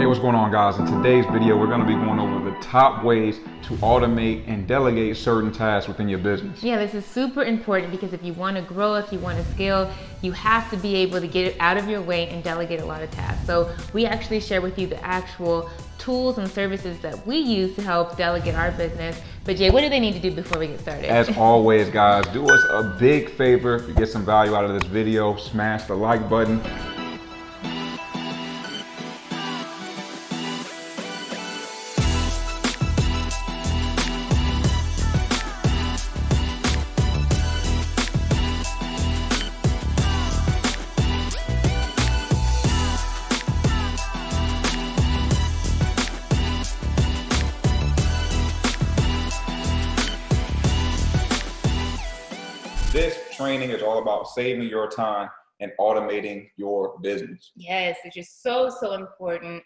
Hey, what's going on, guys? In today's video, we're going to be going over the top ways to automate and delegate certain tasks within your business. Yeah, this is super important because if you want to grow, if you want to scale, you have to be able to get it out of your way and delegate a lot of tasks. So we actually share with you the actual tools and services that we use to help delegate our business. But Jay, what do they need to do before we get started? As always, guys, do us a big favor. If you get some value out of this video, smash the like button. This training is all about saving your time and automating your business. Yes, it's just so important.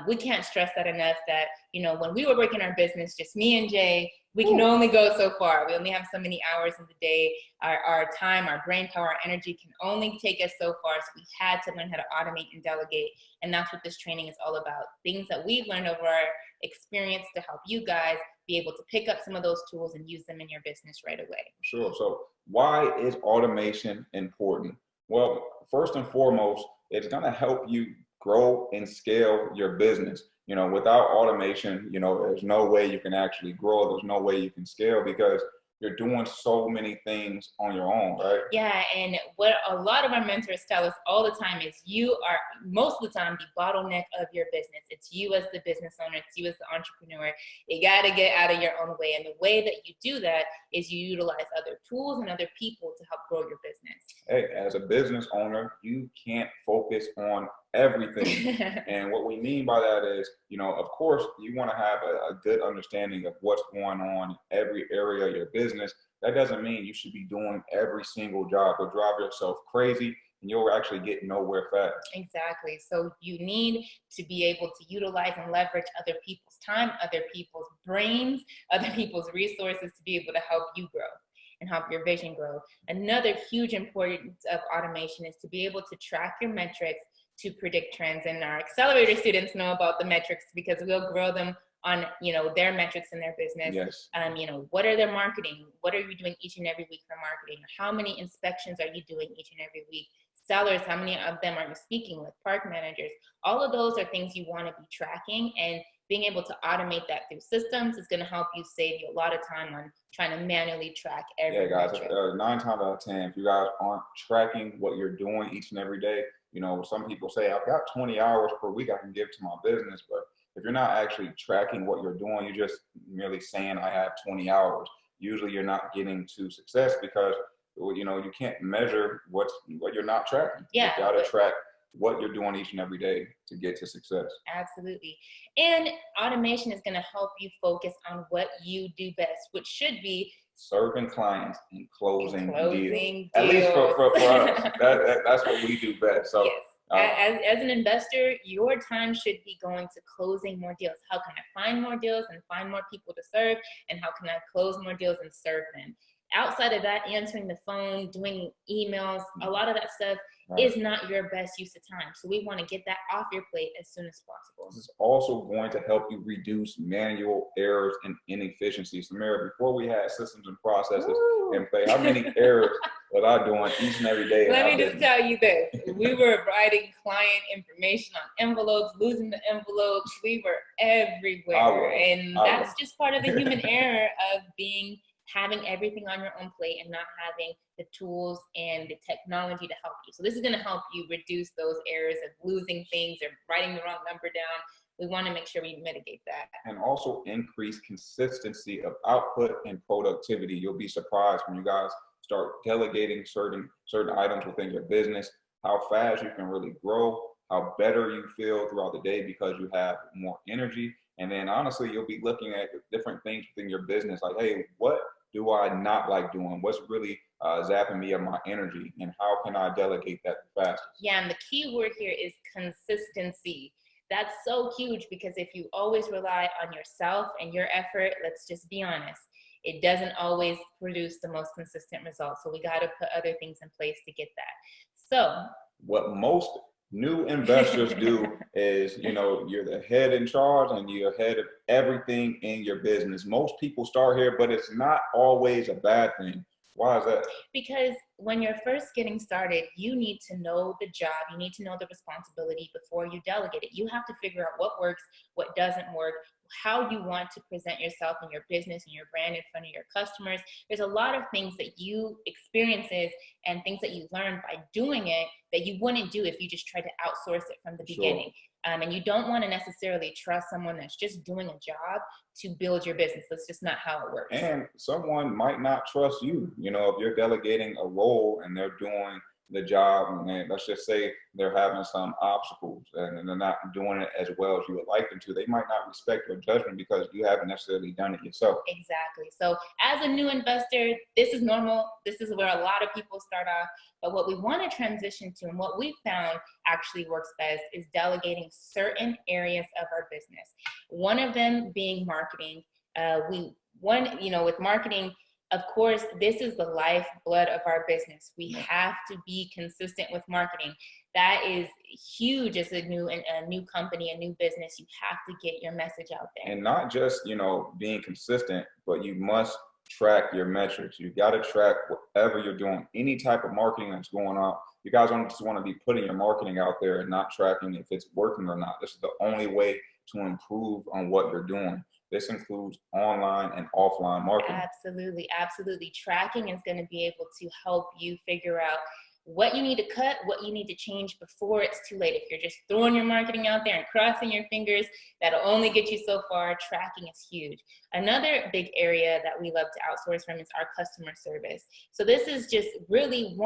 We can't stress that enough that, when we were working our business, just me and Jay, we can only go so far. We only have so many hours in the day. Our time, our brain power, our energy can only take us so far. So we had to learn how to automate and delegate. And that's what this training is all about. Things that we've learned over our experience to help you guys be able to pick up some of those tools and use them in your business right away. Sure. So why is automation important? Well, first and foremost, it's going to help you grow and scale your business. Without automation, there's no way you can actually grow. There's no way you can scale because you're doing so many things on your own, right? Yeah, and what a lot of our mentors tell us all the time is you are most of the time the bottleneck of your business. It's you as the business owner, it's you as the entrepreneur. You got to get out of your own way. And the way that you do that is you utilize other tools and other people to help grow your business. Hey, as a business owner, you can't focus on everything. And what we mean by that is, of course, you want to have a good understanding of what's going on in every area of your business. That doesn't mean you should be doing every single job or drive yourself crazy and you'll actually get nowhere fast. Exactly. So you need to be able to utilize and leverage other people's time, other people's brains, other people's resources to be able to help you grow and help your vision grow. Another huge importance of automation is to be able to track your metrics to predict trends. And our accelerator students know about the metrics because we'll grow them on, their metrics in their business. Yes. What are their marketing? What are you doing each and every week for marketing? How many inspections are you doing each and every week? Sellers, how many of them are you speaking with? Park managers. All of those are things you want to be tracking, and being able to automate that through systems is going to help you save you a lot of time on trying to manually track every metric. metric. 9 times out of 10, if you guys aren't tracking what you're doing each and every day, some people say, I've got 20 hours per week I can give to my business, but if you're not actually tracking what you're doing, you're just merely saying I have 20 hours. Usually you're not getting to success because, you can't measure what you're not tracking. Yeah, you got to track what you're doing each and every day to get to success. Absolutely. And automation is going to help you focus on what you do best, which should be serving clients and closing deals. At least for us. That's what we do best. So, yes. As an investor, your time should be going to closing more deals. How can I find more deals and find more people to serve? And how can I close more deals and serve them? Outside of that, answering the phone, doing emails, a lot of that stuff is not your best use of time. So we want to get that off your plate as soon as possible. This is also going to help you reduce manual errors and inefficiencies. Samara, before we had systems and processes in play, how many errors was I doing each and every day? Let me just tell you this. We were writing client information on envelopes, losing the envelopes. We were everywhere. And that's just part of the human error of having everything on your own plate and not having the tools and the technology to help you. So this is going to help you reduce those errors of losing things or writing the wrong number down. We want to make sure we mitigate that. And also increase consistency of output and productivity. You'll be surprised when you guys start delegating certain items within your business, how fast you can really grow, how better you feel throughout the day because you have more energy. And then honestly, you'll be looking at different things within your business like, hey, what do I not like doing? What's really zapping me of my energy? And how can I delegate that fastest? Yeah, and the key word here is consistency. That's so huge because if you always rely on yourself and your effort, let's just be honest, it doesn't always produce the most consistent results. So we got to put other things in place to get that. So what most new investors do is, you know, you're the head in charge and you're head of everything in your business. Most people start here, but it's not always a bad thing. Why is that? Because when you're first getting started, you need to know the job, you need to know the responsibility before you delegate it. You have to figure out what works, what doesn't work, how you want to present yourself and your business and your brand in front of your customers. There's a lot of things that you experiences and things that you learn by doing it that you wouldn't do if you just tried to outsource it from the beginning. And you don't want to necessarily trust someone that's just doing a job to build your business. That's just not how it works. And someone might not trust you. You know, if you're delegating a role and they're doing the job, and let's just say they're having some obstacles and they're not doing it as well as you would like them to, they might not respect your judgment because you haven't necessarily done it yourself. Exactly. So as a new investor, this is normal. This is where a lot of people start off. But what we want to transition to and what we found actually works best is delegating certain areas of our business. One of them being marketing. With marketing, of course, this is the lifeblood of our business. We have to be consistent with marketing. That is huge as a new company, a new business. You have to get your message out there. And not just, you know, being consistent, but you must track your metrics. You got to track whatever you're doing, any type of marketing that's going on. You guys don't just want to be putting your marketing out there and not tracking if it's working or not. This is the only way to improve on what you're doing. This includes online and offline marketing. Absolutely, absolutely. Tracking is going to be able to help you figure out what you need to cut, what you need to change before it's too late. If you're just throwing your marketing out there and crossing your fingers, that'll only get you so far. Tracking is huge. Another big area that we love to outsource from is our customer service. So this is just really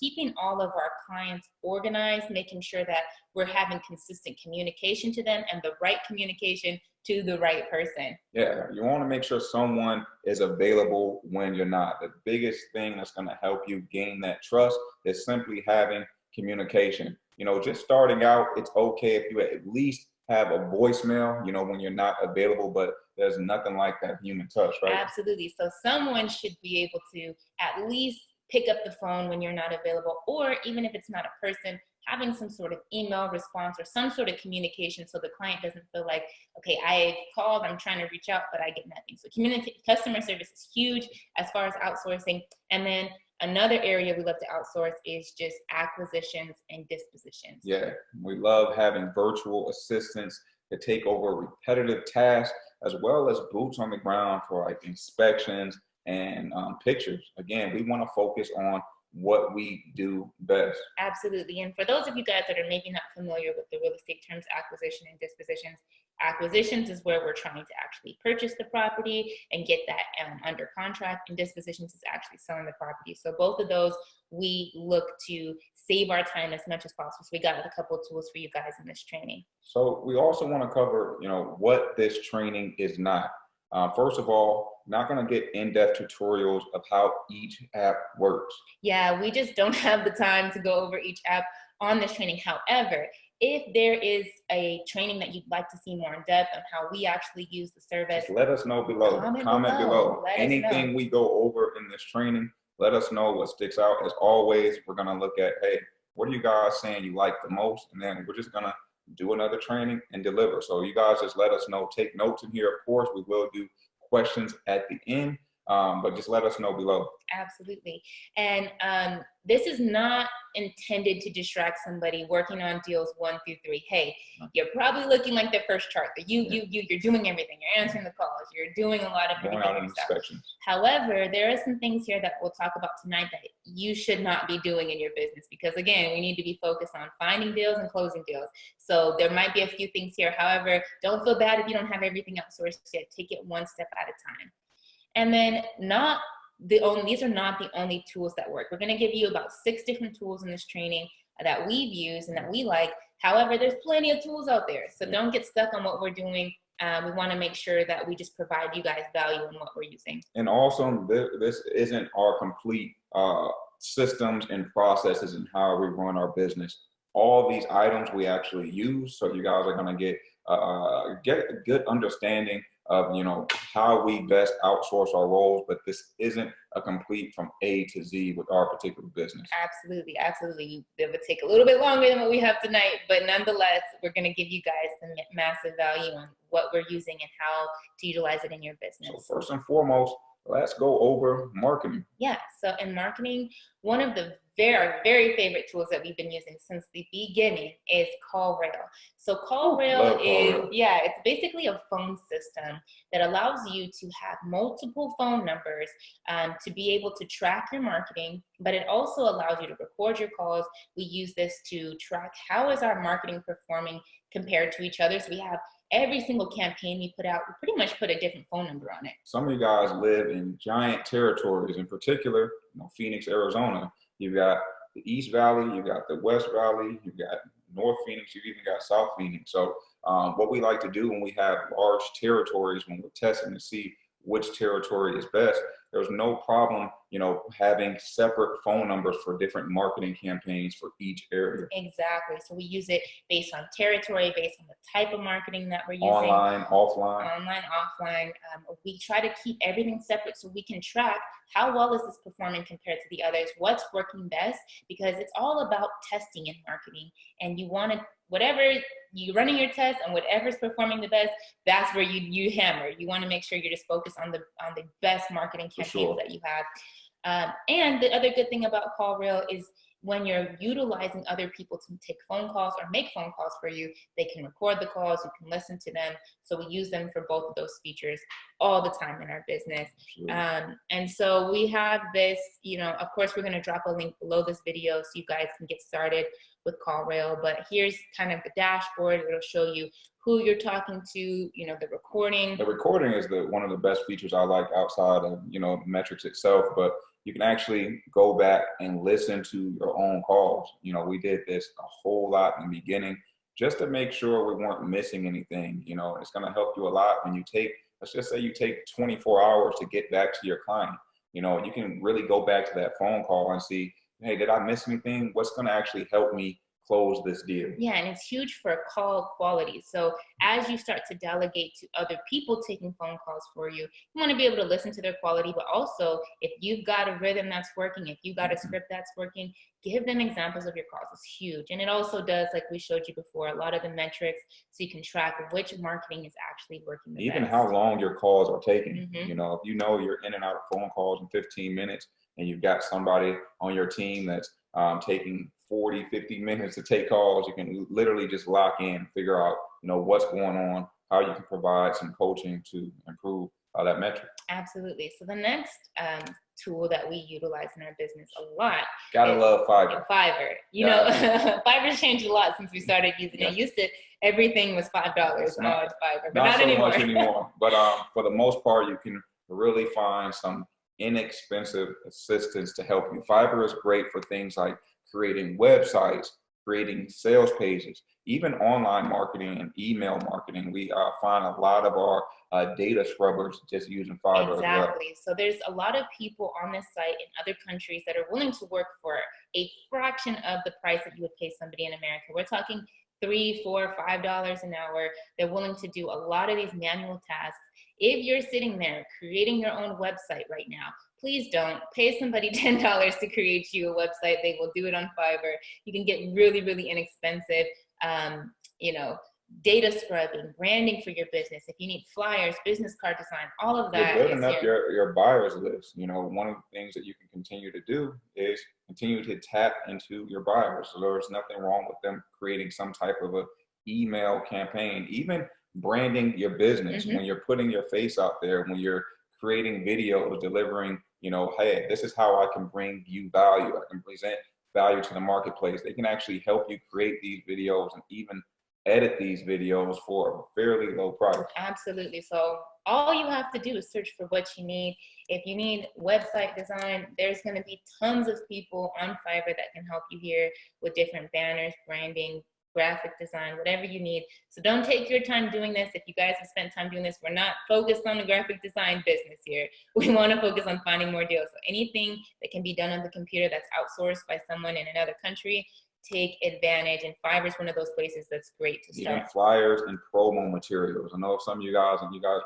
keeping all of our clients organized, making sure that we're having consistent communication to them and the right communication to the right person. Yeah, you want to make sure someone is available when you're not. The biggest thing that's going to help you gain that trust is simply having communication. You know, just starting out, it's okay if you at least have a voicemail, you know, when you're not available, but there's nothing like that human touch, right? Absolutely. So someone should be able to at least pick up the phone when you're not available, or even if it's not a person, having some sort of email response or some sort of communication so the client doesn't feel like, okay, I called, I'm trying to reach out, but I get nothing. So customer service is huge as far as outsourcing. And then another area we love to outsource is just acquisitions and dispositions. Yeah, we love having virtual assistants to take over repetitive tasks, as well as boots on the ground for like inspections and pictures. Again, we want to focus on what we do best. Absolutely. And for those of you guys that are maybe not familiar with the real estate terms acquisition and dispositions, acquisitions is where we're trying to actually purchase the property and get that under contract, and dispositions is actually selling the property. So both of those, we look to save our time as much as possible. So we got a couple of tools for you guys in this training. So we also want to cover, you know, what this training is not. First of all, not going to get in-depth tutorials of how each app works. Yeah, we just don't have the time to go over each app on this training. However, if there is a training that you'd like to see more in depth on how we actually use the service, just let us know below. Comment below. Anything we go over in this training, let us know what sticks out. As always, we're going to look at, hey, what are you guys saying you like the most? And then we're just going to do another training and deliver. So you guys just let us know. Take notes in here. Of course, we will do questions at the end, but just let us know below. Absolutely. And this is not intended to distract somebody working on deals 1 through 3. Hey, you're probably looking like the first chart that you're doing everything. You're answering the calls. You're doing a lot of going out in inspections. However, there are some things here that we'll talk about tonight that you should not be doing in your business, because again, we need to be focused on finding deals and closing deals. So there might be a few things here. However, don't feel bad if you don't have everything outsourced yet. Take it one step at a time. And then these are not the only tools that work. We're going to give you about 6 different tools in this training that we've used and that we like. However, there's plenty of tools out there. So don't get stuck on what we're doing. We want to make sure that we just provide you guys value in what we're using. And also, this isn't our complete systems and processes and how we run our business. All these items we actually use, so you guys are going to get a good understanding of, how we best outsource our roles, but this isn't a complete from A to Z with our particular business. Absolutely, absolutely. It would take a little bit longer than what we have tonight, but nonetheless, we're going to give you guys some massive value on what we're using and how to utilize it in your business. So first and foremost, let's go over marketing. Yeah, so in marketing, one of the very, very favorite tools that we've been using since the beginning is CallRail. So CallRail it's basically a phone system that allows you to have multiple phone numbers to be able to track your marketing, but it also allows you to record your calls. We use this to track how is our marketing performing compared to each other. So we have every single campaign we put out, we pretty much put a different phone number on it. Some of you guys live in giant territories, in particular, Phoenix, Arizona. You've got the East Valley, you've got the West Valley, you've got North Phoenix, you've even got South Phoenix. So what we like to do when we have large territories, when we're testing to see which territory is best, there's no problem, having separate phone numbers for different marketing campaigns for each area. Exactly. So we use it based on territory, based on the type of marketing that we're using. Online, offline. Online, offline. We try to keep everything separate so we can track how well is this performing compared to the others, what's working best, because it's all about testing in marketing. And you want to, whatever you're running your test and whatever's performing the best, that's where you hammer. You want to make sure you're just focused on the best marketing campaigns that you have. And the other good thing about CallRail is when you're utilizing other people to take phone calls or make phone calls for you, they can record the calls, you can listen to them. So we use them for both of those features all the time in our business. And so we have this, of course, we're going to drop a link below this video so you guys can get started with CallRail. But here's kind of the dashboard. It'll show you who you're talking to, the recording. The recording is one of the best features I like outside of, the metrics itself, but you can actually go back and listen to your own calls. We did this a whole lot in the beginning just to make sure we weren't missing anything. It's going to help you a lot when you let's just say you take 24 hours to get back to your client. You can really go back to that phone call and see, hey, did I miss anything? What's going to actually help me close this deal? Yeah, and it's huge for call quality. So as you start to delegate to other people taking phone calls for you, you want to be able to listen to their quality, but also if you've got a rhythm that's working, if you've got a script that's working, give them examples of your calls. It's huge. And it also does, like we showed you before, a lot of the metrics so you can track which marketing is actually working the Even best. how long your calls are taking. If you're in and out of phone calls in 15 minutes and you've got somebody on your team that's taking 40, 50 minutes to take calls, you can literally just lock in, figure out, what's going on, how you can provide some coaching to improve that metric. Absolutely. So the next tool that we utilize in our business a lot. Gotta love Fiverr. Fiverr's changed a lot since we started using it. Used to, everything was $5 on Fiverr, but not so anymore. Much anymore. But for the most part, you can really find some inexpensive assistance to help you. Fiverr is great for things like creating websites, creating sales pages, even online marketing and email marketing. We find a lot of our data scrubbers just using Fiverr. Exactly. So there's a lot of people on this site in other countries that are willing to work for a fraction of the price that you would pay somebody in America. We're talking $3, $4, $5 an hour. They're willing to do a lot of these manual tasks. If you're sitting there creating your own website right now, please don't pay somebody $10 to create you a website. They will do it on Fiverr. You can get really, really inexpensive, data scrubbing, branding for your business. If you need flyers, business card design, all of that. You're building up your buyers list. One of the things that you can continue to do is continue to tap into your buyers. So there's nothing wrong with them creating some type of a email campaign, even branding your business. When you're putting your face out there, when you're creating videos, delivering, hey, this is how I can bring you value. I can present value to the marketplace. They can actually help you create these videos and even edit these videos for a fairly low price. Absolutely. So all you have to do is search for what you need. If you need website design, there's going to be tons of people on Fiverr that can help you here with different banners, branding, graphic design, whatever you need. So don't take your time doing this. If you guys have spent time doing this, we're not focused on the graphic design business here. We want to focus on finding more deals. So anything that can be done on the computer that's outsourced by someone in another country, take advantage. And Fiverr is one of those places that's great to start. Even flyers and promo materials. I know some of you guys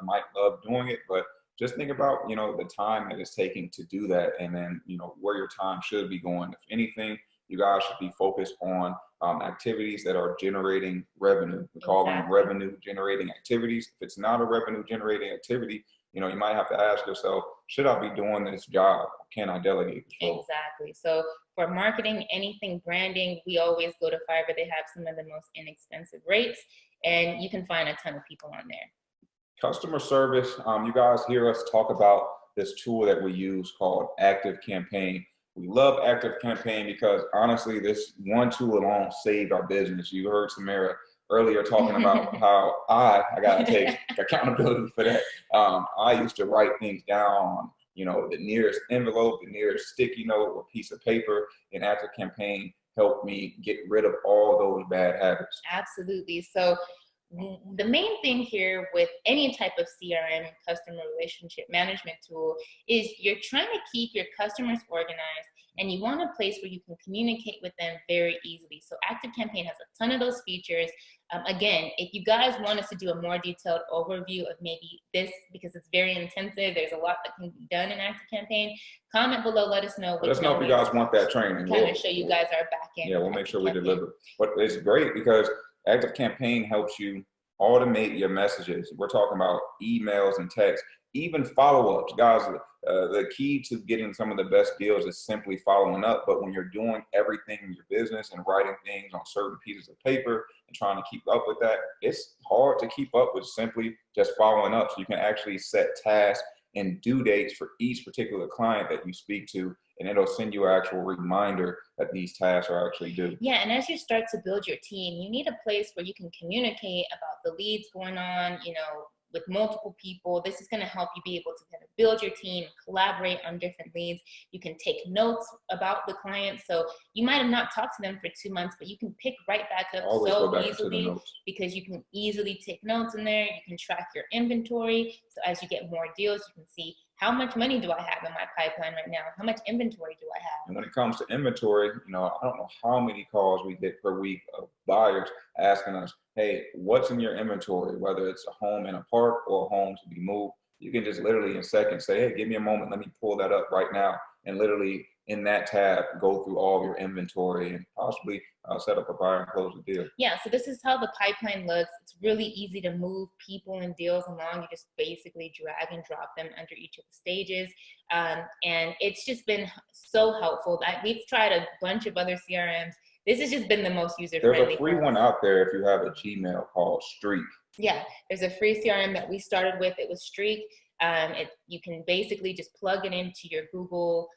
might love doing it, but just think about, the time that it's taking to do that, and then, where your time should be going. If anything, you guys should be focused on activities that are generating revenue. We call them revenue generating activities. If it's not a revenue generating activity, you might have to ask yourself, should I be doing this job? Can I delegate this role? Exactly. So for marketing, anything branding, we always go to Fiverr. They have some of the most inexpensive rates, and you can find a ton of people on there. Customer service, you guys hear us talk about this tool that we use called ActiveCampaign. We love ActiveCampaign because honestly, this one tool alone saved our business. You heard Samara earlier talking about how I gotta take accountability for that. I used to write things down on, the nearest envelope, the nearest sticky note or piece of paper, and ActiveCampaign helped me get rid of all those bad habits. Absolutely. So the main thing here with any type of CRM, customer relationship management tool, is you're trying to keep your customers organized, and you want a place where you can communicate with them very easily. So ActiveCampaign has a ton of those features. Again, if you guys want us to do a more detailed overview of maybe this, because it's very intensive, there's a lot that can be done in ActiveCampaign, comment below, let us know. Let us know if you guys want that training. Kind of show you guys our back end. Yeah, we'll make sure we deliver. But it's great because ActiveCampaign helps you automate your messages. We're talking about emails and texts, even follow-ups. Guys, the key to getting some of the best deals is simply following up. But when you're doing everything in your business and writing things on certain pieces of paper and trying to keep up with that, it's hard to keep up with simply just following up. So you can actually set tasks and due dates for each particular client that you speak to, and it'll send you an actual reminder that these tasks are actually due. Yeah, and as you start to build your team, you need a place where you can communicate about the leads going on, with multiple people. This is going to help you be able to kind of build your team, collaborate on different leads. You can take notes about the client. So you might have not talked to them for 2 months, but you can pick right back up so easily because you can easily take notes in there. You can track your inventory. So as you get more deals, you can see how much money do I have in my pipeline right now? How much inventory do I have? And when it comes to inventory, I don't know how many calls we get per week of buyers asking us, hey, what's in your inventory? Whether it's a home in a park or a home to be moved, you can just literally in seconds say, hey, give me a moment, let me pull that up right now. And literally in that tab, go through all of your inventory and possibly set up a buyer and close the deal. Yeah, so this is how the pipeline looks. It's really easy to move people and deals along. You just basically drag and drop them under each of the stages. And it's just been so helpful. We've tried a bunch of other CRMs. This has just been the most user-friendly. There's a free one out there if you have a Gmail called Streak. Yeah, there's a free CRM that we started with. It was Streak. You can basically just plug it into your Google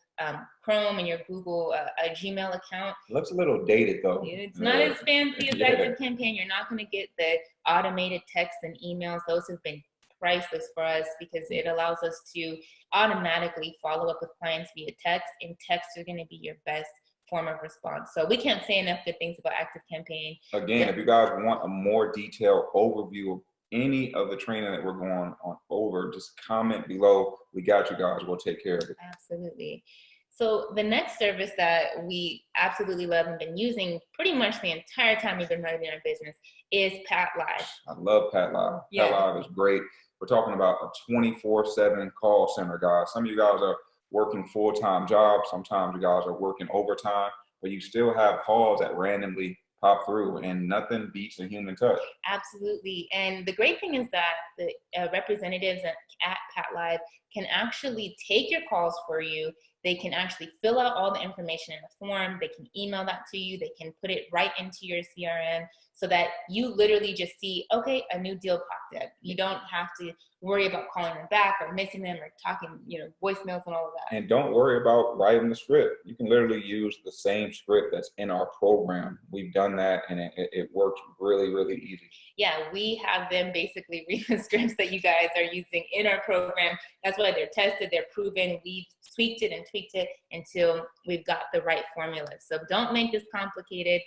Chrome and your Google Gmail account. It looks a little dated though. It's not as fancy as ActiveCampaign. You're not going to get the automated texts and emails. Those have been priceless for us because it allows us to automatically follow up with clients via text, and text is going to be your best form of response. So we can't say enough good things about ActiveCampaign. Again, if you guys want a more detailed overview of any of the training that we're going on over, just comment below. We got you guys. We'll take care of it. Absolutely. So the next service that we absolutely love and been using pretty much the entire time we've been running our business is Pat Live. I love Pat Live. Yeah. Pat Live is great. We're talking about a 24/7 call center, guys. Some of you guys are working full-time jobs. Sometimes you guys are working overtime, but you still have calls that randomly pop through, and nothing beats a human touch. Absolutely. And the great thing is that the representatives at Pat Live can actually take your calls for you. They can actually fill out all the information in a form. They can email that to you. They can put it right into your CRM so that you literally just see, okay, a new deal popped up. You don't have to worry about calling them back or missing them or talking, voicemails and all of that. And don't worry about writing the script. You can literally use the same script that's in our program. We've done that, and it works really, really easy. Yeah, we have them basically read the scripts that you guys are using in our program. That's why they're tested, they're proven. We've tweaked it and tweaked it until we've got the right formula. So don't make this complicated.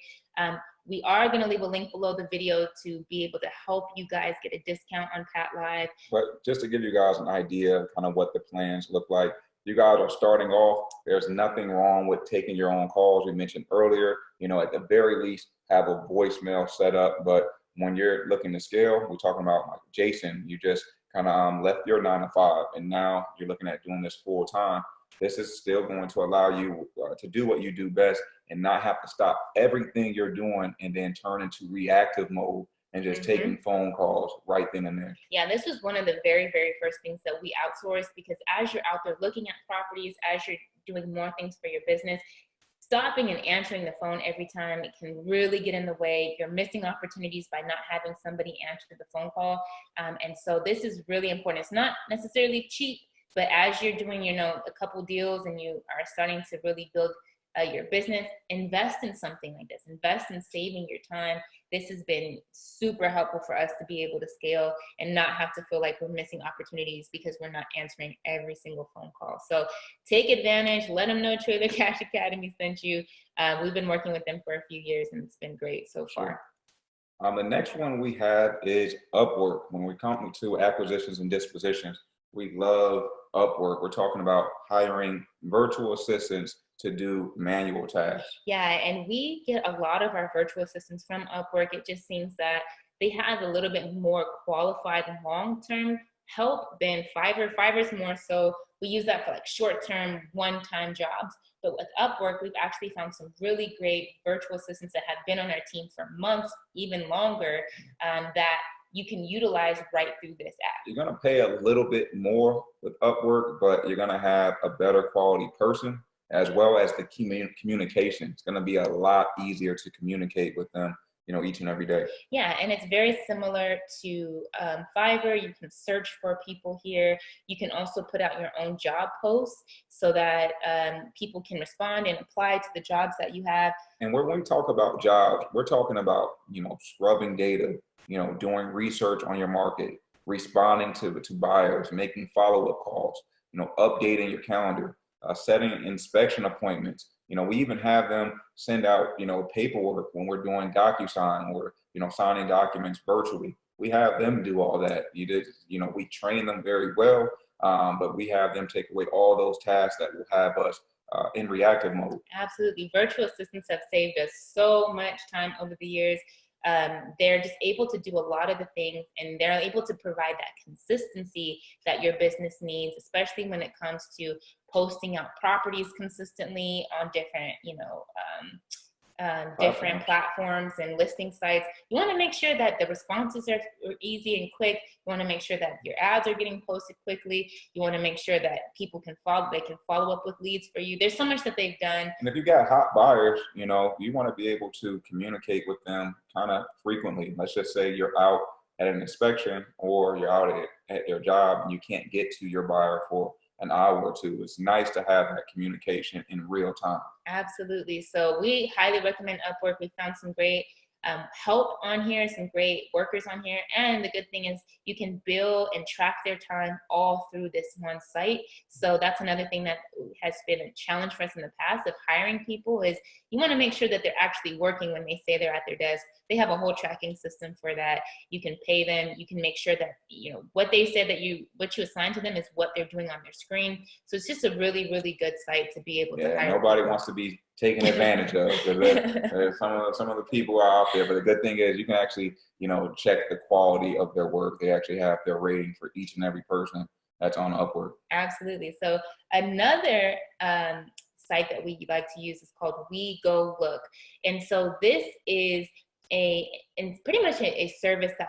We are going to leave a link below the video to be able to help you guys get a discount on Pat Live. But just to give you guys an idea of kind of what the plans look like, you guys are starting off, there's nothing wrong with taking your own calls. We mentioned earlier, at the very least, have a voicemail set up. But when you're looking to scale, we're talking about like Jason, you just kind of left your 9 to 5 and now you're looking at doing this full time. This is still going to allow you to do what you do best and not have to stop everything you're doing and then turn into reactive mode and just taking phone calls right then and there. Yeah, this was one of the very, very first things that we outsourced, because as you're out there looking at properties, as you're doing more things for your business, stopping and answering the phone every time, it can really get in the way. You're missing opportunities by not having somebody answer the phone call. And so this is really important. It's not necessarily cheap, but as you're doing, a couple deals and you are starting to really build your business, invest in something like this. Invest in saving your time. This has been super helpful for us to be able to scale and not have to feel like we're missing opportunities because we're not answering every single phone call. So take advantage. Let them know Trailer Cash Academy sent you. We've been working with them for a few years and it's been great so far. The next one we have is Upwork. When we come to acquisitions and dispositions, we love Upwork. We're talking about hiring virtual assistants to do manual tasks. Yeah, and we get a lot of our virtual assistants from Upwork. It just seems that they have a little bit more qualified and long-term help than Fiverr. Fiverr's more so, we use that for like short-term, one-time jobs. But with Upwork, we've actually found some really great virtual assistants that have been on our team for months, even longer, that you can utilize right through this app. You're gonna pay a little bit more with Upwork, but you're gonna have a better quality person, as well as the communication. It's gonna be a lot easier to communicate with them, each and every day. Yeah, and it's very similar to Fiverr. You can search for people here. You can also put out your own job posts so that people can respond and apply to the jobs that you have. And when we talk about jobs, we're talking about, scrubbing data, doing research on your market, responding to buyers, making follow-up calls, updating your calendar, setting inspection appointments. We even have them send out, paperwork when we're doing DocuSign or, signing documents virtually. We have them do all that. We train them very well, but we have them take away all those tasks that will have us in reactive mode. Absolutely. Virtual assistants have saved us so much time over the years. They're just able to do a lot of the things, and they're able to provide that consistency that your business needs, especially when it comes to posting out properties consistently on different, different platforms and listing sites. You want to make sure that the responses are easy and quick. You want to make sure that your ads are getting posted quickly. You want to make sure that people can follow up with leads for you. There's so much that they've done. And if you got hot buyers, you want to be able to communicate with them kind of frequently. Let's just say you're out at an inspection or you're out at your job and you can't get to your buyer for an hour or two. It's nice to have that communication in real time. Absolutely. So we highly recommend Upwork. We found some great help on here, some great workers on here. And the good thing is you can bill and track their time all through this one site. So that's another thing that has been a challenge for us in the past of hiring people, is you want to make sure that they're actually working when they say they're at their desk. They have a whole tracking system for that. You can pay them. You can make sure that, what they said what you assign to them is what they're doing on their screen. So it's just a really, really good site to be able to hire. Nobody wants to be taken advantage of, because some of the people are out there. But the good thing is you can actually, check the quality of their work. They actually have their rating for each and every person that's on Upwork. Absolutely. So another site that we like to use is called We Go Look. And so this is pretty much a service that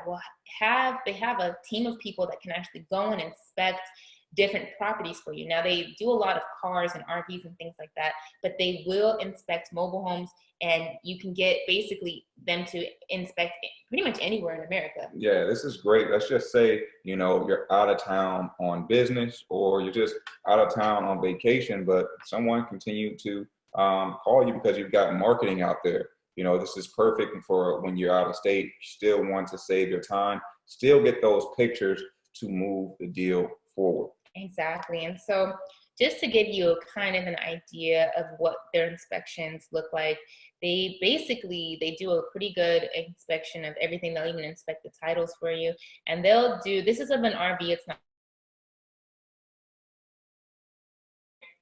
they have a team of people that can actually go and inspect different properties for you. Now, they do a lot of cars and RVs and things like that, but they will inspect mobile homes, and you can get basically them to inspect pretty much anywhere in America. Yeah, this is great. Let's just say, you're out of town on business or you're just out of town on vacation, but someone continued to call you because you've got marketing out there. This is perfect for when you're out of state, you still want to save your time, still get those pictures to move the deal forward. Exactly. And so just to give you a kind of an idea of what their inspections look like, they do a pretty good inspection of everything. They'll even inspect the titles for you. And this is of an RV, it's not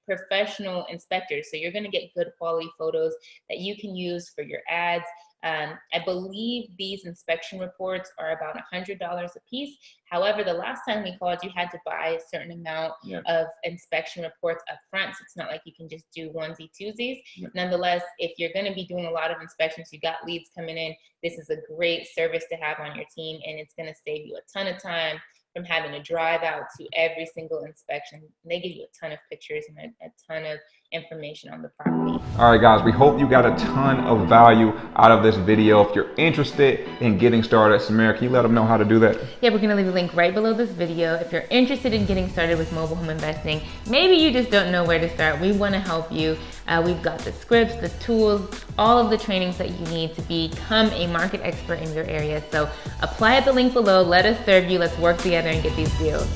professional inspectors. So you're going to get good quality photos that you can use for your ads. I believe these inspection reports are about $100 a piece. However, the last time we called, you had to buy a certain amount of inspection reports up front. So it's not like you can just do onesie twosies. Nonetheless, if you're going to be doing a lot of inspections, you got leads coming in, this is a great service to have on your team, and it's going to save you a ton of time from having to drive out to every single inspection. And they give you a ton of pictures and a ton of information on the property. All right, guys, we hope you got a ton of value out of this video. If you're interested in getting started, Samara, can you let them know how to do that? Yeah, we're gonna leave a link right below this video. If you're interested in getting started with mobile home investing, maybe you just don't know where to start, we wanna help you. We've got the scripts, the tools, all of the trainings that you need to become a market expert in your area. So apply at the link below, let us serve you, let's work together and get these deals.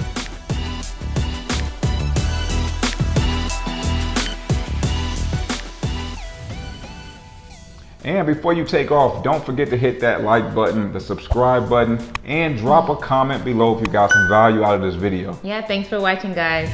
And before you take off, don't forget to hit that like button, the subscribe button, and drop a comment below if you got some value out of this video. Yeah, thanks for watching, guys.